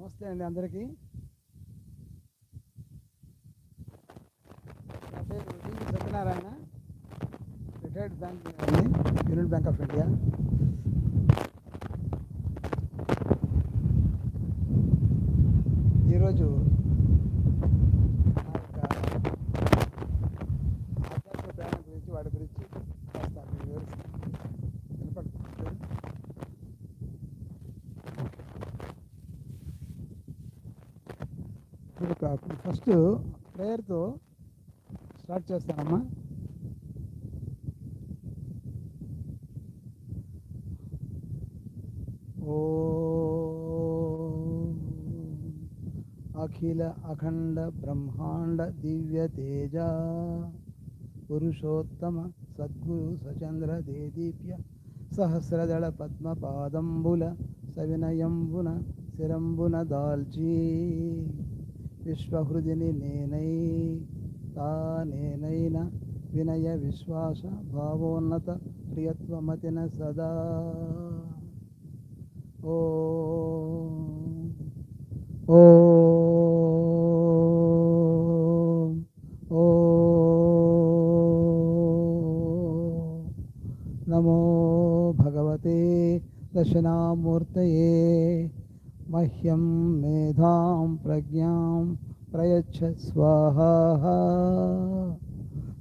నమస్తే అండి అందరికీ. నా పేరు D Satyanarayana, retired bank Union Bank of India. ఈరోజు నా యొక్క ఆధ్యాత్మిక ప్రయాణం గురించి వాటి గురించి కాస్త మీకు వివరిస్తాను. వినపడుతుంది. ఇప్పుడు ఫస్ట్ ప్రేయర్తో స్టార్ట్ చేస్తానమ్మా. ఓ అఖిల అఖండ బ్రహ్మాండ దివ్య తేజ పురుషోత్తమ సద్గురు సచంద్ర దేదీప్య సహస్రదళ పద్మపాదంబుల సవినయంబున శిరంబున దాల్చి విశ్వహృదిని నేనై తానేనైన వినయ విశ్వాస భావోన్నత ప్రియత్వమతిన సదా ఓ ఓ ఓ నమో భగవతే దక్షిణామూర్తయే మహ్యం మేధాం ప్రజ్ఞాం ప్రయచ్చ స్వాహా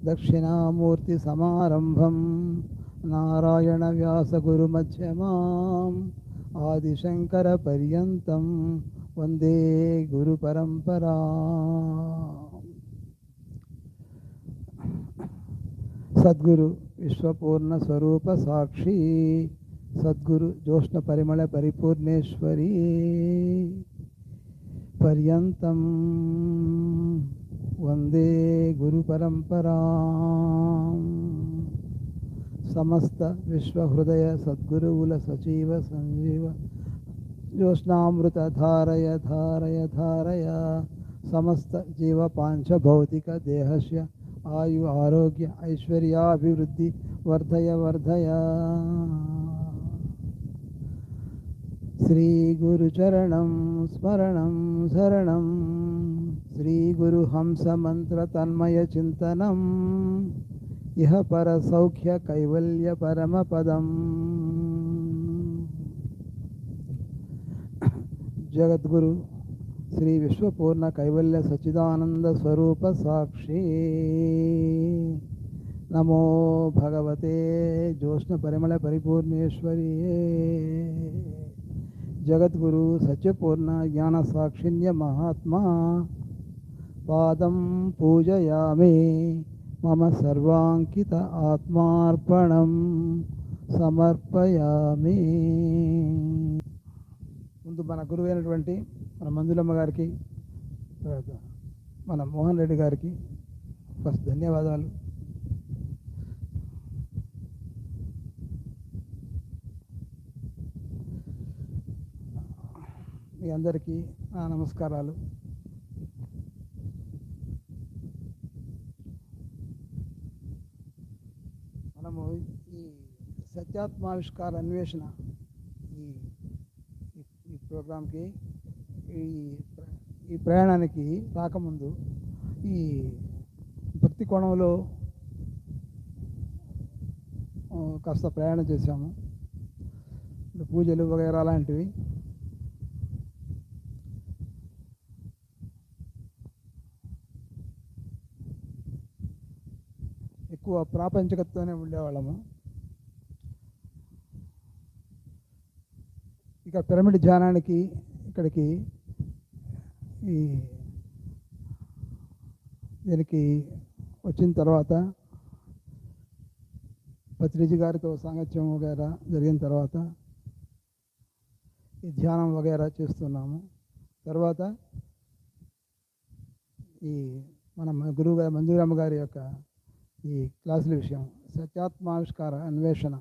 దక్షిణామూర్తి సమారంభం నారాయణ వ్యాస గురు మధ్యమాం ఆదిశంకర పర్యంతం వందే గురు పరంపరా. సద్గురు విశ్వపూర్ణ స్వరూప సాక్షి సద్గురు జ్యోష్ణ పరిమళ పరిపూర్ణేశ్వరి పర్యంతం వందే గురు పరంపరా. సమస్త విశ్వహృదయ సద్గురువుల సచీవ సంజీవ జ్యోత్స్నామృత ధారయ ధారయ ధారయ సమస్త జీవ పాంచ భౌతిక దేహస్య ఆయు ఆరోగ్య ఐశ్వర్యాభివృద్ధి వర్ధయ వర్ధయ. శ్రీ గురు చరణం స్మరణం శరణం శ్రీ గురు హంస మంత్ర తన్మయ చింతనం ఇహ పర సౌఖ్య కైవల్య పరమ పదం. జగద్గురు శ్రీ విశ్వపూర్ణ కైవల్య సచ్చిదానంద స్వరూప సాక్షి నమో భగవతే జ్యోత్స్న పరిమళ పరిపూర్ణేశ్వరియే జగద్గురు సత్యపూర్ణ జ్ఞాన సాక్షిణ్య మహాత్మా పాదం పూజయామి మమ సర్వాంకిత ఆత్మార్పణం సమర్పయామి. ముందు మన గురువు అయినటువంటి మన మంజులమ్మ గారికి, తర్వాత మన మోహన్ రెడ్డి గారికి ఫస్ట్ ధన్యవాదాలు. మీ అందరికీ నా నమస్కారాలు. మనము ఈ సత్యాత్మావిష్కార అన్వేషణ ఈ ఈ ప్రోగ్రాంకి ఈ ప్రయాణానికి రాకముందు ఈ భక్తి కోణంలో కాస్త ప్రయాణం చేశాము. పూజలు వగైరా లాంటివి. ఎక్కువ ప్రాపంచికతతోనే ఉండేవాళ్ళము. ఇక పిరమిడ్ ధ్యానానికి ఇక్కడికి దీనికి వచ్చిన తర్వాత పత్రిజీ గారితో సాంగత్యం వగైరా జరిగిన తర్వాత ఈ ధ్యానం వగైరా చేస్తున్నాము. తర్వాత ఈ మన గురువు గారి మంజురమ్మ గారి యొక్క ఈ క్లాసుల విషయం సత్యాత్మావిష్కార అన్వేషణ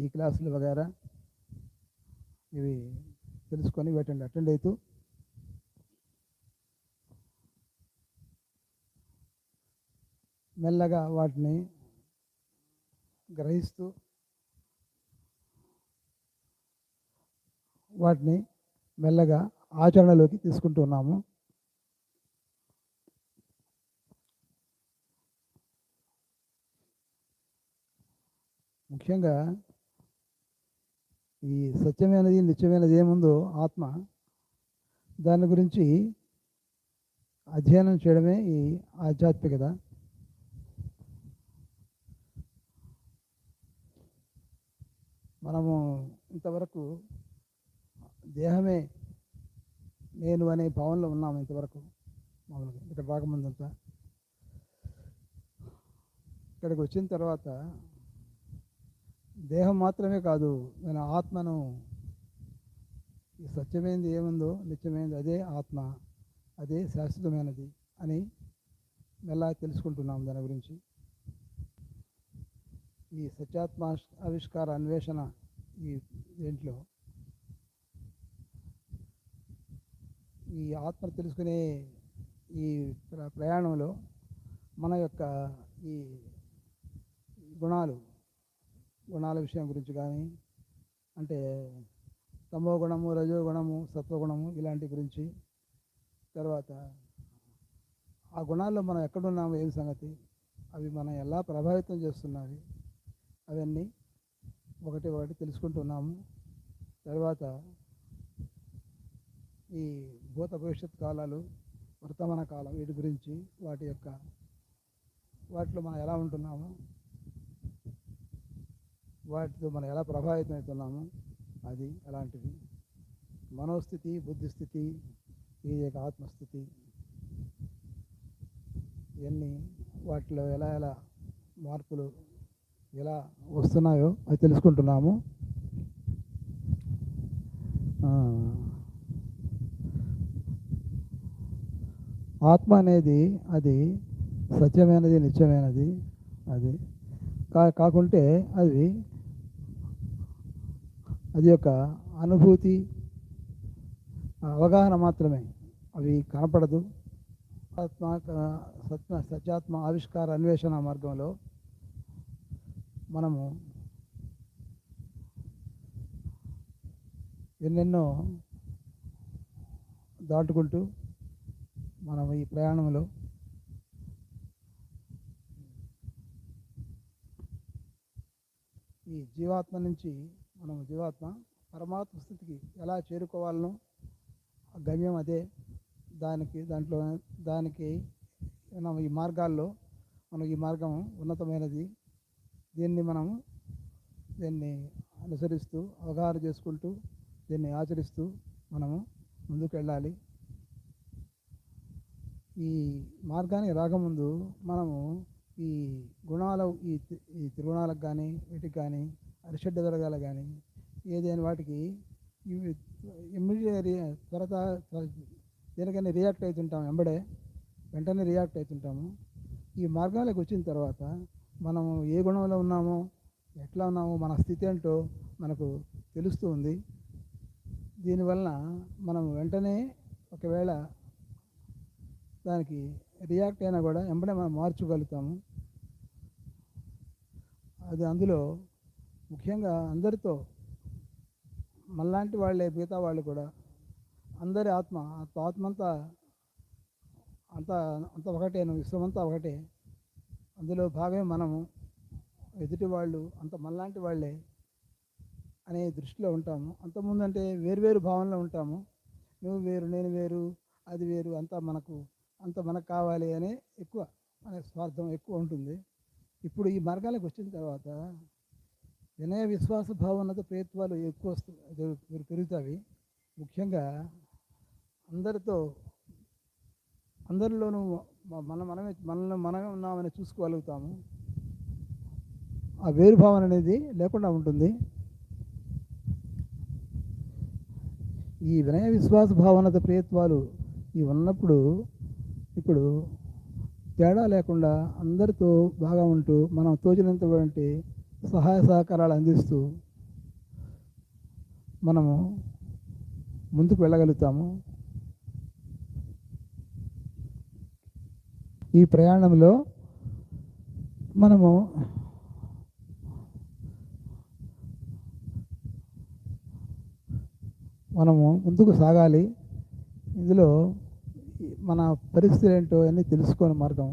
ఈ క్లాసులు వగైరా ఇవి తెలుసుకొని వీటిని అటెండ్ అవుతూ మెల్లగా వాటిని గ్రహిస్తూ వాటిని మెల్లగా ఆచరణలోకి తీసుకుంటున్నాము. ముఖ్యంగా ఈ సత్యమైనది నిత్యమైనది ఏముందో ఆత్మ, దాని గురించి అధ్యయనం చేయడమే ఈ ఆధ్యాత్మికత. మనము ఇంతవరకు దేహమే నేను అనే భావనలో ఉన్నాము. ఇంతవరకు మామూలుగా ఇక్కడ రాకముందంతా. ఇక్కడికి వచ్చిన తర్వాత దేహం మాత్రమే కాదు, నేను ఆత్మను, ఈ సత్యమైనది ఏముందో నిత్యమైనది అదే ఆత్మ, అదే శాశ్వతమైనది అని మెల్లగా తెలుసుకుంటున్నాం. దాని గురించి ఈ సత్యాత్మ ఆవిష్కార అన్వేషణ ఈ దేంట్లో ఈ ఆత్మ తెలుసుకునే ఈ ప్రయాణంలో మన యొక్క ఈ గుణాల విషయం గురించి కానీ, అంటే తమో గుణము, రజోగుణము, సత్వగుణము ఇలాంటి గురించి, తర్వాత ఆ గుణాల్లో మనం ఎక్కడున్నాము, ఏం సంగతి, అవి మనం ఎలా ప్రభావితం చేస్తున్నాయి, అవన్నీ ఒకటి ఒకటి తెలుసుకుంటున్నాము. తర్వాత ఈ భూత భవిష్యత్ కాలాలు, వర్తమాన కాలం, వీటి గురించి, వాటిలో మనం ఎలా ఉంటున్నాము, వాటితో మనం ఎలా ప్రభావితం అవుతున్నాము, అది అలాంటివి. మనోస్థితి, బుద్ధిస్థితి, ఈ యొక్క ఆత్మస్థితి, ఇవన్నీ వాటిలో ఎలా మార్పులు ఎలా వస్తున్నాయో అది తెలుసుకుంటున్నాము. ఆత్మ అనేది అది సత్యమైనది, నిత్యమైనది. అది కాకుంటే అది యొక్క అనుభూతి, అవగాహన మాత్రమే, అవి కనపడదు. సత్యాత్మ ఆవిష్కార అన్వేషణ మార్గంలో మనము ఎన్నెన్నో దాటుకుంటూ మనం ఈ ప్రయాణంలో ఈ జీవాత్మ నుంచి జీవాత్మ పరమాత్మ స్థితికి ఎలా చేరుకోవాలనో గమ్యం అదే. దానికి ఈ మార్గాల్లో ఈ మార్గం ఉన్నతమైనది. దీన్ని అనుసరిస్తూ, అవగాహన చేసుకుంటూ, దీన్ని ఆచరిస్తూ మనము ముందుకు వెళ్ళాలి. ఈ మార్గానికి రాకముందు మనము ఈ గుణాలు, ఈ త్రిగుణాలకు కానీ, వీటికి కానీ, అరిషడ్ వర్గాలు కానీ, ఏదైనా వాటికి ఇమ్మీడియట్ దేనికైనా రియాక్ట్ అవుతుంటాము, వెంటనే రియాక్ట్ అవుతుంటాము. ఈ మార్గాలకు వచ్చిన తర్వాత మనము ఏ గుణంలో ఉన్నామో, ఎట్లా ఉన్నామో, మన స్థితి ఏంటో మనకు తెలుస్తూ ఉంది. దీనివలన మనం వెంటనే ఒకవేళ దానికి రియాక్ట్ అయినా కూడా వెంటనే మనం మార్చుగలుగుతాము. అది అందులో ముఖ్యంగా అందరితో, మనలాంటి వాళ్ళే, మిగతా వాళ్ళు కూడా, అందరి ఆత్మంతా అంత ఒకటే, విశ్వమంతా ఒకటే. అందులో భాగమే మనము. ఎదుటి వాళ్ళు అంత మనలాంటి వాళ్ళే అనే దృష్టిలో ఉంటాము. అంతకుముందు అంటే వేరువేరు భావనలో ఉంటాము. నువ్వు వేరు, నేను వేరు, అది వేరు, అంత మనకు కావాలి అనే స్వార్థం ఎక్కువ ఉంటుంది. ఇప్పుడు ఈ మార్గాలకు వచ్చిన తర్వాత వినయ విశ్వాస భావనతో ప్రయత్నాలు ఎక్కువ పెరుగుతాయి. ముఖ్యంగా అందరిలోనూ మనమే ఉన్నామని చూసుకోగలుగుతాము. ఆ వేరు భావన అనేది లేకుండా ఉంటుంది. ఈ వినయ విశ్వాస భావనత ప్రయత్నాలు ఇవి ఉన్నప్పుడు ఇప్పుడు తేడా లేకుండా అందరితో బాగా ఉంటూ, మనం తోచినంతటువంటి సహాయ సహకారాలు అందిస్తూ మనము ముందుకు వెళ్ళగలుగుతాము. ఈ ప్రయాణంలో మనము మనము ముందుకు సాగాలి. ఇందులో మన పరిస్థితులు ఏంటో అన్నీ తెలుసుకునే మార్గం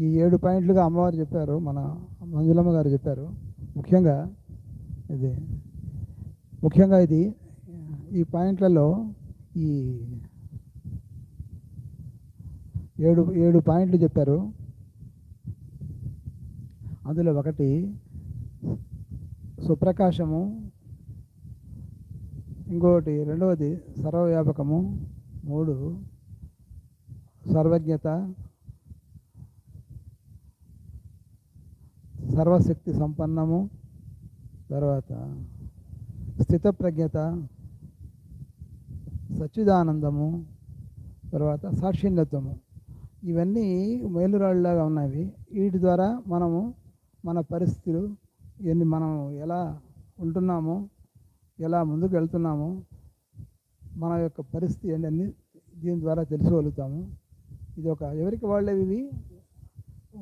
ఈ 7 పాయింట్లుగా అమ్మవారు చెప్పారు, మన మంజులమ్మ గారు చెప్పారు. ముఖ్యంగా ఇది ఇది ఈ పాయింట్లలో ఈ 7 పాయింట్లు చెప్పారు. అందులో ఒకటి సుప్రకాశము, ఇంకొకటి రెండవది సర్వవ్యాపకము, 3 సర్వజ్ఞత, సర్వశక్తి సంపన్నము, తర్వాత స్థితప్రజ్ఞత, సచ్చిదానందము, తర్వాత సాక్షిణ్యత్వము. ఇవన్నీ మేలురాళ్ళలాగా ఉన్నవి. వీటి ద్వారా మనము మన పరిస్థితులు ఇవన్నీ మనం ఎలా ఉంటున్నామో, ఎలా ముందుకు వెళ్తున్నామో, మన యొక్క పరిస్థితి అన్నీ దీని ద్వారా తెలుసుకోగలుగుతాము. ఇది ఒక ఎవరికి వాళ్ళే ఇవి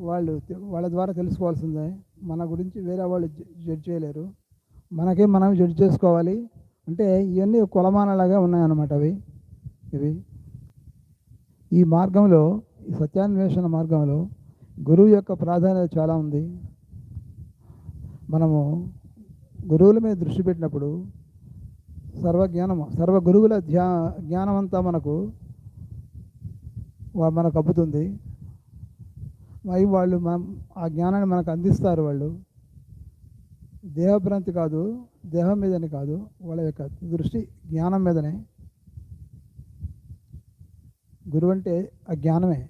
వాళ్ళ ద్వారా తెలుసుకోవాల్సిందే. మన గురించి వేరే వాళ్ళు జడ్జ్ చేయలేరు, మనకే మనం జడ్జ్ చేసుకోవాలి. అంటే ఇవన్నీ కొలమానలాగా ఉన్నాయన్నమాట ఇవి. ఈ మార్గంలో, ఈ సత్యాన్వేషణ మార్గంలో గురువు యొక్క ప్రాధాన్యత చాలా ఉంది. మనము గురువుల మీద దృష్టి పెట్టినప్పుడు సర్వ గురువుల జ్ఞానం అంతా మనకు అబ్బుతుంది. వాళ్ళు ఆ జ్ఞానాన్ని మనకు అందిస్తారు. వాళ్ళు దేహభ్రాంతి కాదు, దేహం మీదని కాదు, వాళ్ళ యొక్క దృష్టి జ్ఞానం మీదనే. గురువు అంటే ఆ జ్ఞానమే.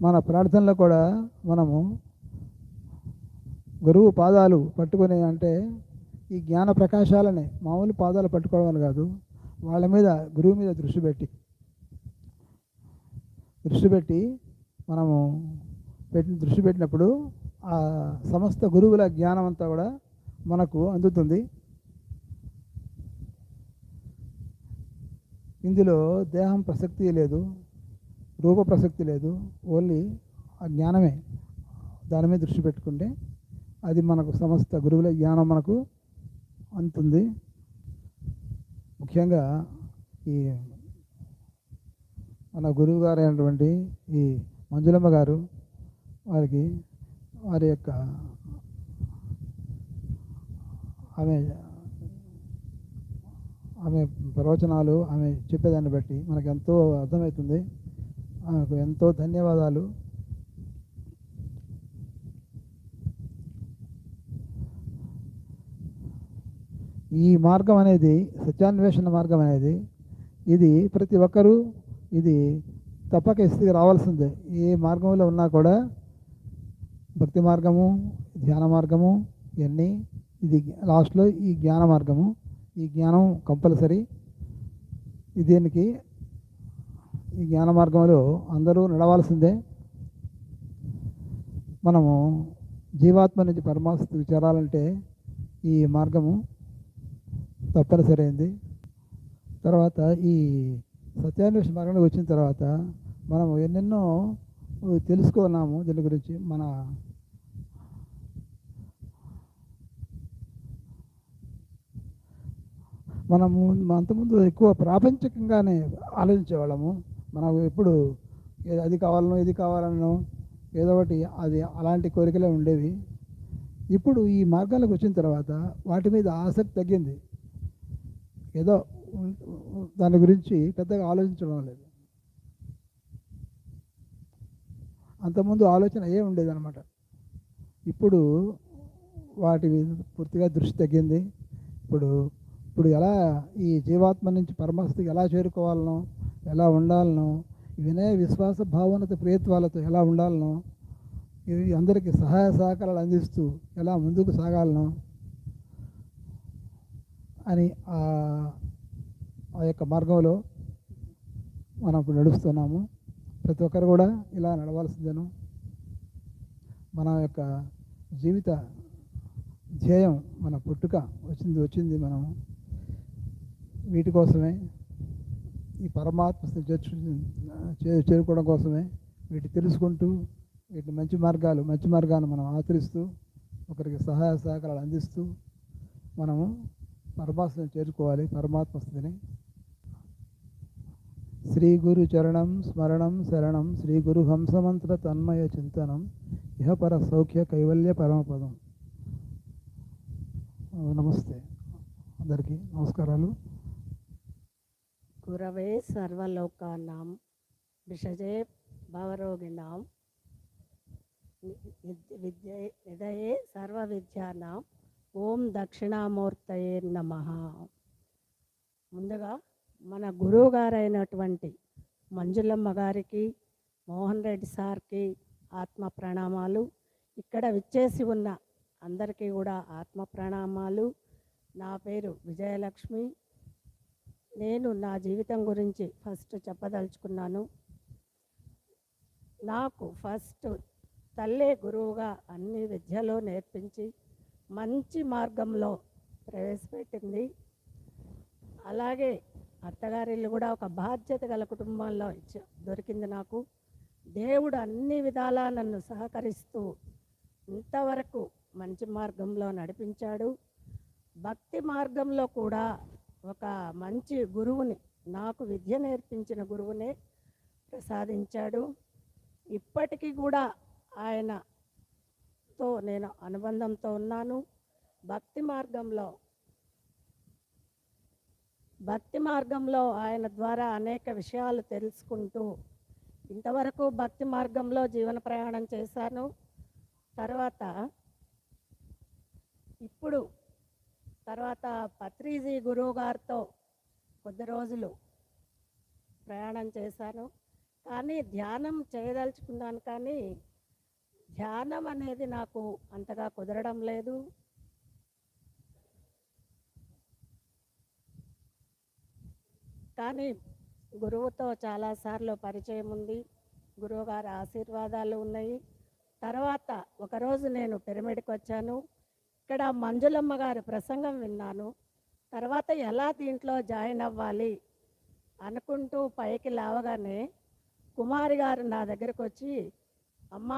మన ప్రార్థనలో కూడా మనము గురువు పాదాలు పట్టుకునే అంటే ఈ జ్ఞాన ప్రకాశాలనే, మామూలు పాదాలు పట్టుకోవడం కాదు, వాళ్ళ మీద గురువు మీద దృష్టి పెట్టి మనము దృష్టి పెట్టినప్పుడు ఆ సమస్త గురువుల జ్ఞానం అంతా కూడా మనకు అందుతుంది. ఇందులో దేహం ప్రసక్తి లేదు, రూప ప్రసక్తి లేదు, ఓన్లీ ఆ జ్ఞానమే. దాని మీద దృష్టి పెట్టుకుంటే అది మనకు సమస్త గురువుల జ్ఞానం మనకు అందుతుంది. ముఖ్యంగా ఈ మన గురువు గారు అయినటువంటి ఈ మంజులమ్మ గారు, వారి యొక్క ఆమె ప్రవచనాలు, ఆమె చెప్పేదాన్ని బట్టి మనకు ఎంతో అర్థమవుతుంది. ఆమెకు ఎంతో ధన్యవాదాలు. ఈ మార్గం అనేది, సత్యాన్వేషణ మార్గం అనేది, ఇది ప్రతి ఒక్కరూ ఇది తప్పక స్థితికి రావాల్సిందే. ఏ మార్గంలో ఉన్నా కూడా భక్తి మార్గము, ధ్యాన మార్గము, ఇవన్నీ ఇది లాస్ట్లో ఈ జ్ఞాన మార్గము. ఈ జ్ఞానం కంపల్సరీ. దీనికి ఈ జ్ఞాన మార్గంలో అందరూ నడవాల్సిందే. మనము జీవాత్మ నుంచి పరమాత్మకు చేరాలంటే ఈ మార్గము తప్పనిసరి అయింది. తర్వాత ఈ సత్యాన్వేషణ మార్గంలోకి వచ్చిన తర్వాత మనము ఎన్నెన్నో తెలుసుకున్నాము. దీని గురించి మనము అంతకుముందు ఎక్కువ ప్రాపంచికంగానే ఆలోచించేవాళ్ళము. మనకు ఎప్పుడు అది కావాలనో ఇది కావాలనో ఏదో ఒకటి అది అలాంటి కోరికలే ఉండేవి. ఇప్పుడు ఈ మార్గాలకు వచ్చిన తర్వాత వాటి మీద ఆసక్తి తగ్గింది. ఏదో దాని గురించి పెద్దగా ఆలోచించడం లేదు. అంతకుముందు ఆలోచన ఉండేదన్నమాట. ఇప్పుడు వాటి మీద పూర్తిగా దృష్టి తగ్గింది. ఇప్పుడు ఎలా ఈ జీవాత్మ నుంచి పరమాత్మకి ఎలా చేరుకోవాలనో, ఎలా ఉండాలనో, వినయ విశ్వాస భావనత ప్రియత్వాలతో ఎలా ఉండాలనో, ఇవి అందరికీ సహాయ సహకారాలు అందిస్తూ ఎలా ముందుకు సాగాలనో అని ఆ యొక్క మార్గంలో మనం ఇప్పుడు నడుస్తున్నాము. ప్రతి ఒక్కరు కూడా ఇలా నడవాల్సిందేను. మన యొక్క జీవిత ధ్యేయం, మన పుట్టుక వచ్చింది మనం వీటి కోసమే, ఈ పరమాత్మ చేరుకోవడం కోసమే. వీటి తెలుసుకుంటూ వీటి మంచి మార్గాన్ని మనం ఆచరిస్తూ ఒకరికి సహాయ సహకారాలు అందిస్తూ మనము పరమాత్మను చేరుకోవాలి, పరమాత్మ స్థితిని. శ్రీ గురు చరణం స్మరణం శరణం, శ్రీ గురు హంసమంత్ర తన్మయ చింతనం, ఇహపర సౌఖ్య కైవల్య పరమపదం. నమస్తే, అందరికీ నమస్కారాలు. గురవే సర్వలోకానాం విషజే భవరోగిణాం నిధయే సర్వ విద్యానాం ఓం దక్షిణామూర్తయే నమః. ముందుగా మన గురువు గారైనటువంటి మంజులమ్మ గారికి, మోహన్ రెడ్డి సార్కి ఆత్మ ప్రణామాలు. ఇక్కడ విచ్చేసి ఉన్న అందరికీ కూడా ఆత్మ ప్రణామాలు. నా పేరు విజయలక్ష్మి. నేను నా జీవితం గురించి ఫస్ట్ చెప్పదలుచుకున్నాను. నాకు ఫస్ట్ తల్లే గురువుగా అన్ని విద్యలో నేర్పించి మంచి మార్గంలో ప్రవేశపెట్టింది. అలాగే అత్తగారిల్లు కూడా ఒక బాధ్యత గల కుటుంబంలో దొరికింది నాకు. దేవుడు అన్ని విధాలా నన్ను సహకరిస్తూ ఇంతవరకు మంచి మార్గంలో నడిపించాడు. భక్తి మార్గంలో కూడా ఒక మంచి గురువుని, నాకు విద్య నేర్పించిన గురువునే ప్రసాదించాడు. ఇప్పటికీ కూడా ఆయనతో నేను అనుబంధంతో ఉన్నాను. భక్తి మార్గంలో ఆయన ద్వారా అనేక విషయాలు తెలుసుకుంటూ ఇంతవరకు భక్తి మార్గంలో జీవన ప్రయాణం చేశాను. తర్వాత పత్రిజీ గురువు గారితో కొద్ది రోజులు ప్రయాణం చేశాను. కానీ ధ్యానం చేయదలుచుకున్నాను, కానీ ధ్యానం అనేది నాకు అంతగా కుదరడం లేదు. కానీ గురువుతో చాలాసార్లు పరిచయం ఉంది, గురువుగారి ఆశీర్వాదాలు ఉన్నాయి. తర్వాత ఒకరోజు నేను పిరమిడ్కి వచ్చాను. ఇక్కడ మంజులమ్మ గారి ప్రసంగం విన్నాను. తర్వాత ఎలా దీంట్లో జాయిన్ అవ్వాలి అనుకుంటూ పైకి లేవగానే కుమారి గారు నా దగ్గరకు వచ్చి, అమ్మ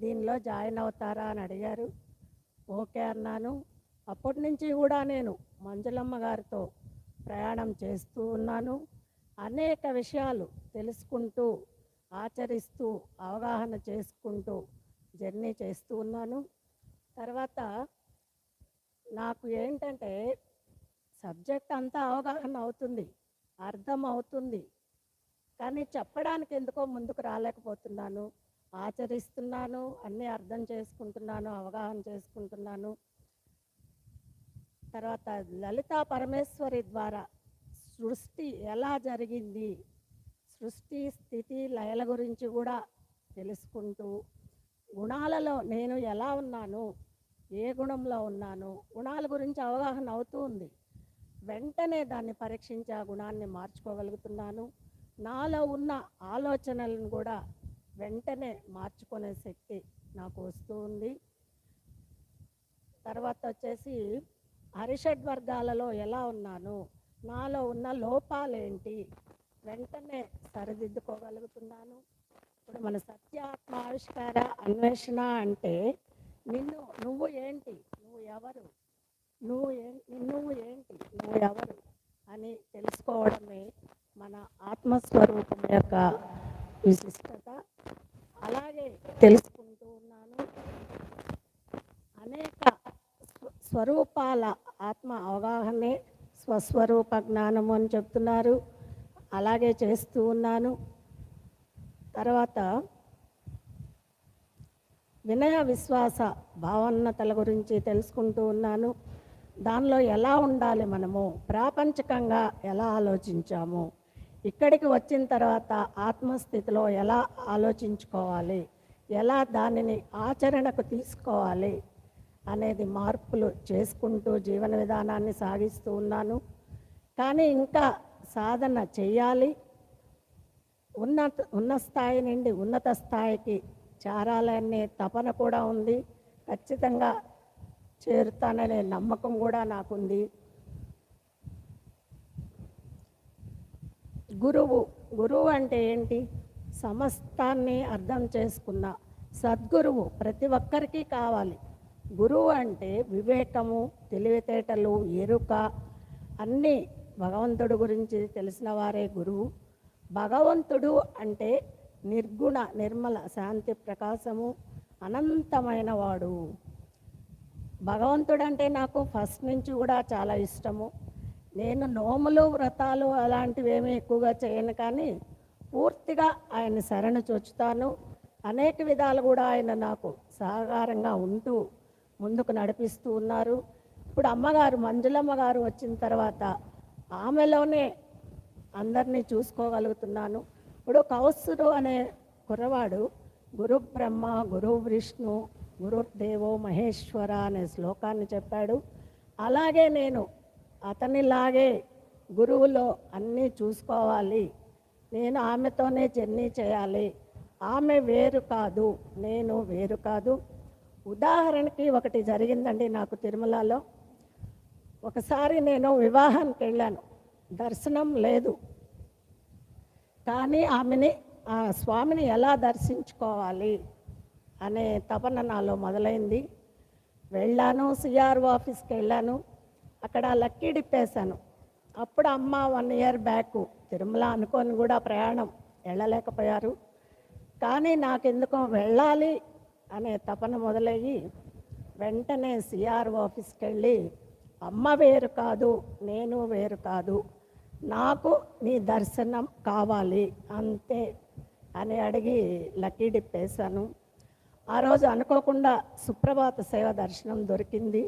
దీనిలో జాయిన్ అవుతారా అని అడిగారు. ఓకే అన్నాను. అప్పటి నుంచి కూడా నేను మంజులమ్మ గారితో ప్రయాణం చేస్తూ ఉన్నాను. అనేక విషయాలు తెలుసుకుంటూ, ఆచరిస్తూ, అవగాహన చేసుకుంటూ జర్నీ చేస్తూ ఉన్నాను. తర్వాత నాకు ఏంటంటే సబ్జెక్ట్ అంతా అవగాహన అవుతుంది, అర్థం అవుతుంది, కానీ చెప్పడానికి ఎందుకో ముందుకు రాలేకపోతున్నాను. ఆచరిస్తున్నాను, అన్నీ అర్థం చేసుకుంటున్నాను, అవగాహన చేసుకుంటున్నాను. తర్వాత లలితా పరమేశ్వరి ద్వారా సృష్టి ఎలా జరిగింది, సృష్టి స్థితి లయల గురించి కూడా తెలుసుకుంటూ, గుణాలలో నేను ఎలా ఉన్నాను, ఏ గుణంలో ఉన్నాను, గుణాల గురించి అవగాహన అవుతూ ఉంది. వెంటనే దాన్ని పరీక్షించి ఆ గుణాన్ని మార్చుకోగలుగుతున్నాను. నాలో ఉన్న ఆలోచనలను కూడా వెంటనే మార్చుకునే శక్తి నాకు వస్తూ ఉంది. తర్వాత వచ్చేసి హరిషడ్ వర్గాలలో ఎలా ఉన్నాను, నాలో ఉన్న లోపాలేంటి, వెంటనే సరిదిద్దుకోగలుగుతున్నాను. ఇప్పుడు మన సత్యాత్మ ఆవిష్కార అన్వేషణ అంటే నువ్వు ఏంటి, నువ్వు ఎవరు అని తెలుసుకోవడమే మన ఆత్మస్వరూపం యొక్క విశిష్టత. అలాగే తెలుసుకుంటూ ఉన్నాను. అనేక స్వరూపాల ఆత్మ అవగాహనే స్వస్వరూప జ్ఞానము అని చెప్తున్నారు. అలాగే చేస్తూ ఉన్నాను. తర్వాత వినయ విశ్వాస భావోన్నతల గురించి తెలుసుకుంటూ ఉన్నాను. దానిలో ఎలా ఉండాలి, మనము ప్రాపంచికంగా ఎలా ఆలోచించాము, ఇక్కడికి వచ్చిన తర్వాత ఆత్మస్థితిలో ఎలా ఆలోచించుకోవాలి, ఎలా దానిని ఆచరణకు తీసుకోవాలి అనేది మార్పులు చేసుకుంటూ జీవన విధానాన్ని సాగిస్తూ ఉన్నాను. కానీ ఇంకా సాధన చేయాలి. ఉన్న స్థాయి నుండి ఉన్నత స్థాయికి చేరాలనే తపన కూడా ఉంది. ఖచ్చితంగా చేరుతాననే నమ్మకం కూడా నాకుంది. గురువు అంటే ఏంటి? సమస్తాన్ని అర్థం చేసుకున్న సద్గురువు ప్రతి ఒక్కరికి కావాలి. గురువు అంటే వివేకము, తెలివితేటలు, ఎరుక అన్నీ భగవంతుడు గురించి తెలిసిన వారే గురువు. భగవంతుడు అంటే నిర్గుణ, నిర్మల, శాంతి ప్రకాశము, అనంతమైన వాడు. భగవంతుడు అంటే నాకు ఫస్ట్ నుంచి కూడా చాలా ఇష్టము. నేను నోములు, వ్రతాలు అలాంటివి ఏమీ ఎక్కువగా చేయను, కానీ పూర్తిగా ఆయన శరణు చొచ్చుతాను. అనేక విధాలు కూడా ఆయన నాకు సహకారంగా ఉంటూ ముందుకు నడిపిస్తూ ఉన్నారు. ఇప్పుడు అమ్మగారు మంజులమ్మ గారు వచ్చిన తర్వాత ఆమెలోనే అందరినీ చూసుకోగలుగుతున్నాను. ఇప్పుడు కౌస్తుడు అనే కుర్రవాడు గురు బ్రహ్మ, గురు విష్ణు, గురుదేవో మహేశ్వర అనే శ్లోకాన్ని చెప్పాడు. అలాగే నేను అతనిలాగే గురువులో అన్నీ చూసుకోవాలి. నేను ఆమెతోనే జర్నీ చేయాలి. ఆమె వేరు కాదు, నేను వేరు కాదు. ఉదాహరణకి ఒకటి జరిగిందండి నాకు తిరుమలలో. ఒకసారి నేను వివాహానికి వెళ్ళాను, దర్శనం లేదు, కానీ ఆ స్వామిని ఎలా దర్శించుకోవాలి అనే తపన నాలో మొదలైంది. వెళ్ళాను, సిఆర్ఓ ఆఫీస్కి వెళ్ళాను, అక్కడ లక్కీ డిప్పేశాను. అప్పుడు అమ్మ 1 ఇయర్ బ్యాక్ తిరుమల అనుకొని కూడా ప్రయాణం వెళ్ళలేకపోయారు. కానీ నాకెందుకో వెళ్ళాలి అనే తపన మొదలయ్యి వెంటనే సిఆర్ఓ ఆఫీస్కి వెళ్ళి, అమ్మ వేరు కాదు, నేను వేరు కాదు, నాకు నీ దర్శనం కావాలి అంతే అని అడిగి లక్కీ డిప్పేశాను. ఆ రోజు అనుకోకుండా సుప్రభాత సేవ దర్శనం దొరికింది.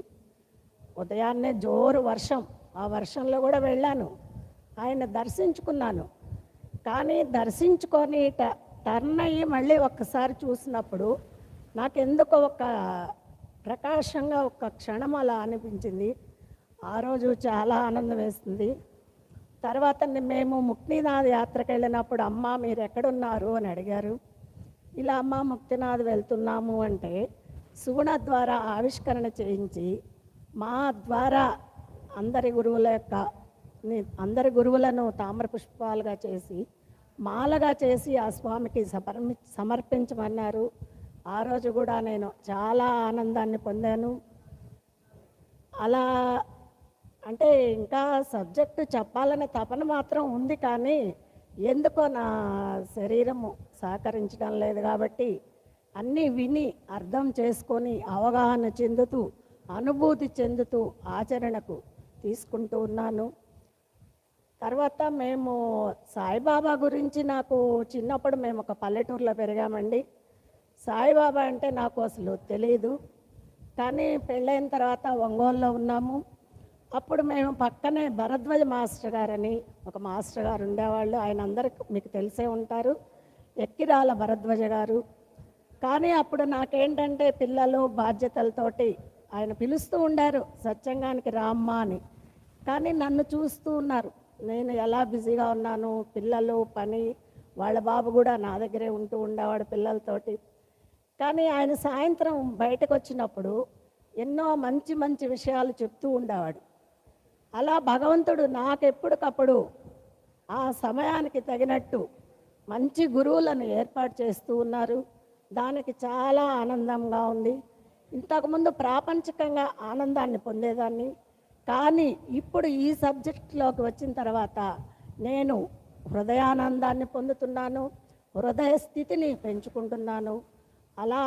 ఉదయాన్నే జోరు వర్షం, ఆ వర్షంలో కూడా వెళ్ళాను, ఆయన దర్శించుకున్నాను. కానీ దర్శించుకొని టర్న్ అయ్యి మళ్ళీ ఒక్కసారి చూసినప్పుడు నాకెందుకో ఒక ప్రకాశంగా ఒక క్షణం అలా అనిపించింది. ఆ రోజు చాలా ఆనందం వేస్తుంది. తర్వాత మేము ముక్తినాథ్ యాత్రకు వెళ్ళినప్పుడు, అమ్మ మీరు ఎక్కడున్నారు అని అడిగారు. ఇలా అమ్మ ముక్తినాథ్ వెళ్తున్నాము అంటే సుగుణ ద్వారా ఆవిష్కరణ చేయించి మా ద్వారా అందరి గురువులను తామర పుష్పాలుగా చేసి మాలగా చేసి ఆ స్వామికి సమర్పించమన్నారు. ఆ రోజు కూడా నేను చాలా ఆనందాన్ని పొందాను. అలా అంటే ఇంకా సబ్జెక్టు చెప్పాలనే తపన మాత్రం ఉంది, కానీ ఎందుకో నా శరీరము సహకరించడం లేదు. కాబట్టి అన్నీ విని అర్థం చేసుకొని అవగాహన చెందుతూ అనుభూతి చెందుతూ ఆచరణకు తీసుకుంటూ ఉన్నాను. తర్వాత మేము సాయిబాబా గురించి నాకు చిన్నప్పుడు మేము ఒక పల్లెటూరులో పెరిగామండి. సాయిబాబా అంటే నాకు అసలు తెలియదు. కానీ పెళ్ళైన తర్వాత ఒంగోలులో ఉన్నాము. అప్పుడు మేము పక్కనే భరద్వాజ మాస్టర్ గారని ఒక మాస్టర్ గారు ఉండేవాళ్ళు. ఆయన అందరికి మీకు తెలిసే ఉంటారు, ఎక్కిరాల భరద్వాజ గారు. కానీ అప్పుడు నాకేంటంటే పిల్లలు బాధ్యతలతోటి ఆయన పిలుస్తూ ఉండారు సత్సంగానికి రామ్మా అని. కానీ నన్ను చూస్తూ ఉన్నారు, నేను ఎలా బిజీగా ఉన్నాను, పిల్లలు, పని. వాళ్ళ బాబు కూడా నా దగ్గరే ఉంటూ ఉండేవాడు పిల్లలతోటి. కానీ ఆయన సాయంత్రం బయటకు వచ్చినప్పుడు ఎన్నో మంచి మంచి విషయాలు చెప్తూ ఉండేవాడు. అలా భగవంతుడు నాకెప్పటికప్పుడు ఆ సమయానికి తగినట్టు మంచి గురువులను ఏర్పాటు చేస్తూ ఉన్నారు. దానికి చాలా ఆనందంగా ఉంది. ఇంతకుముందు ప్రాపంచికంగా ఆనందాన్ని పొందేదాన్ని, కానీ ఇప్పుడు ఈ సబ్జెక్టులోకి వచ్చిన తర్వాత నేను హృదయానందాన్ని పొందుతున్నాను, హృదయ స్థితిని పెంచుకుంటున్నాను. అలా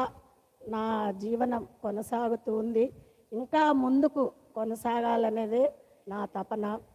నా జీవనం కొనసాగుతూ ఉంది. ఇంకా ముందుకు కొనసాగాలనేదే నా తపన.